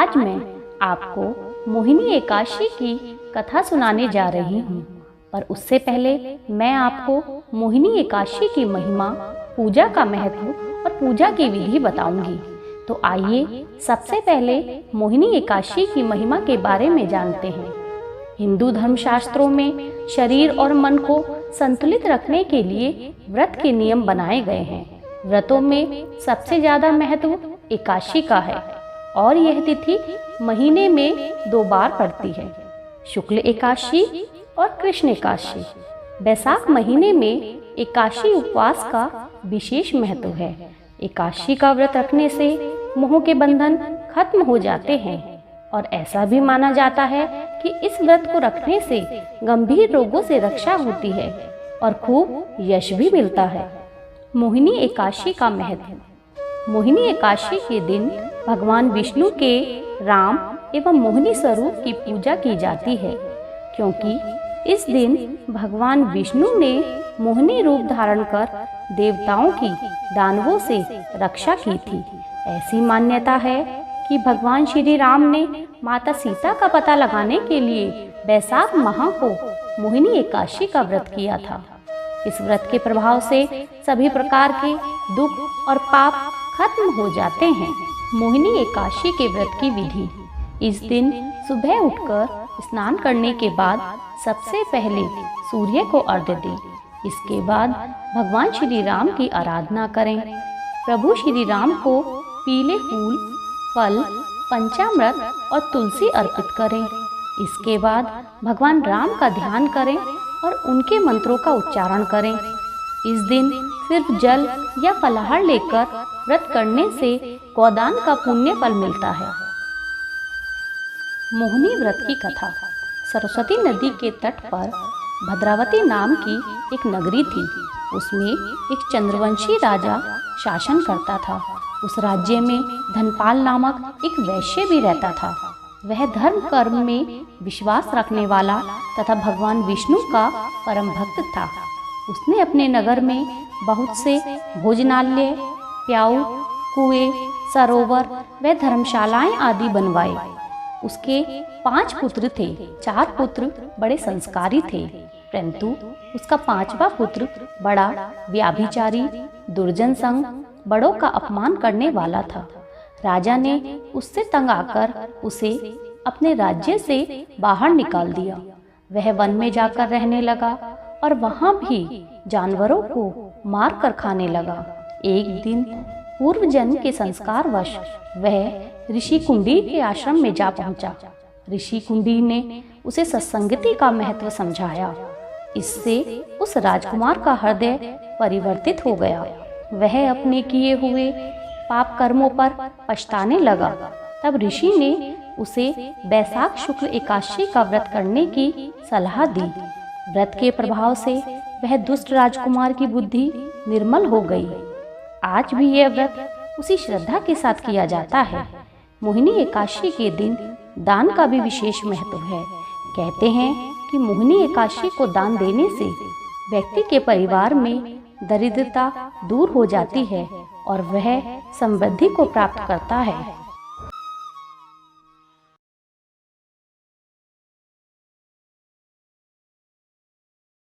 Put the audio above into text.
आज मैं आपको मोहिनी एकादशी की कथा सुनाने जा रही हूँ, पर उससे पहले मैं आपको मोहिनी एकादशी की महिमा, पूजा का महत्व और पूजा की विधि बताऊंगी। तो आइए सबसे पहले मोहिनी एकादशी की महिमा के बारे में जानते हैं। हिंदू धर्मशास्त्रों में शरीर और मन को संतुलित रखने के लिए व्रत के नियम बनाए गए हैं। व्रतों में सबसे ज़्यादा महत्व एकादशी का है और यह तिथि महीने में 2 बार पड़ती है, शुक्ल एकादशी और कृष्ण एकादशी। बैसाख महीने में एकादशी उपवास का विशेष महत्व है। एकादशी का व्रत रखने से मोह के बंधन खत्म हो जाते हैं और ऐसा भी माना जाता है कि इस व्रत को रखने से गंभीर रोगों से रक्षा होती है और खूब यश भी मिलता है। मोहिनी एकादशी का महत्व। मोहिनी एकादशी के दिन भगवान विष्णु के राम एवं मोहिनी स्वरूप की पूजा की जाती है, क्योंकि इस दिन भगवान विष्णु ने मोहिनी रूप धारण कर देवताओं की दानवों से रक्षा की थी। ऐसी मान्यता है कि भगवान श्री राम ने माता सीता का पता लगाने के लिए बैसाख माह को मोहिनी एकादशी का व्रत किया था। इस व्रत के प्रभाव से सभी प्रकार के दुख और पाप खत्म हो जाते हैं। मोहिनी एकादशी के व्रत की विधि। इस दिन सुबह उठकर स्नान करने के बाद सबसे पहले सूर्य को अर्घ्य दें। इसके बाद भगवान श्री राम की आराधना करें। प्रभु श्री राम को पीले फूल, फल, पंचामृत और तुलसी अर्पित करें। इसके बाद भगवान राम का ध्यान करें और उनके मंत्रों का उच्चारण करें। इस दिन सिर्फ जल या फलाहार लेकर व्रत करने से गोदान का पुण्य फल मिलता है। मोहिनी व्रत की कथा। सरस्वती नदी के तट पर भद्रावती नाम की एक नगरी थी। उसमें एक चंद्रवंशी राजा शासन करता था। उस राज्य में धनपाल नामक एक वैश्य भी रहता था। वह धर्म कर्म में विश्वास रखने वाला तथा भगवान विष्णु का परम भक्त था। उसने अपने नगर में बहुत से भोजनालय, प्याऊ, कुएं, सरोवर व धर्मशालाएं आदि बनवाए। उसके 5 पुत्र थे। 4 पुत्र बड़े संस्कारी थे, परंतु उसका 5वां पुत्र बड़ा व्याभिचारी, दुर्जन संग, बड़ों का अपमान करने वाला था। राजा ने उससे तंग आकर उसे अपने राज्य से बाहर निकाल दिया। वह वन में जाकर रहने लगा और वहां भी जानवरों को मार कर खाने लगा। एक दिन पूर्व जन्म के संस्कारवश वह ऋषि कुंडीर के आश्रम में जा पहुंचा। ऋषि कुंडीर ने उसे सत्संगति का महत्व समझाया। इससे उस राजकुमार का हृदय परिवर्तित हो गया। वह अपने किए हुए पाप कर्मों पर पछताने लगा। तब ऋषि ने उसे बैसाख शुक्ल एकादशी का व्रत करने की सलाह दी। व्रत के प्रभाव से वह दुष्ट राजकुमार की बुद्धि निर्मल हो गई। आज भी यह व्रत उसी श्रद्धा के साथ किया जाता है। मोहिनी एकादशी के दिन दान का भी विशेष महत्व है। कहते हैं कि मोहिनी एकादशी को दान देने से व्यक्ति के परिवार में दरिद्रता दूर हो जाती है और वह समृद्धि को प्राप्त करता है।